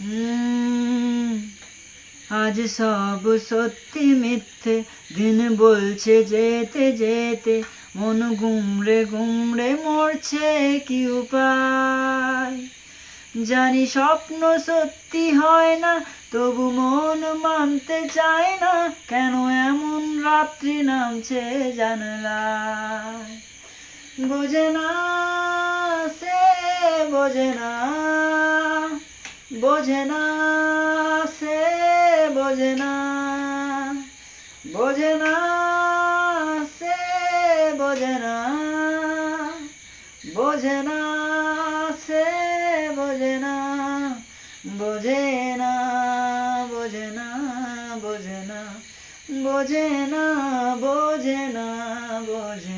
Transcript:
হুম, আজ সব সত্যি মিথ্যে দিন বলছে যেতে যেতে, মন গুমড়ে গুমড়ে মরছে কি উপায়। জানি স্বপ্ন সত্যি হয় না, তবু মন মানতে চায় না, কেন এমন রাত্রি নামছে জানলায়। বোঝে না সে, বোঝে না, বোঝে না সে, বোঝে না, বোঝে না সে, বোঝে না, বোঝে না সে, বোঝে না, বোঝে না, বোঝে না, বোঝে না, বোঝে না, বোঝে না, বোঝে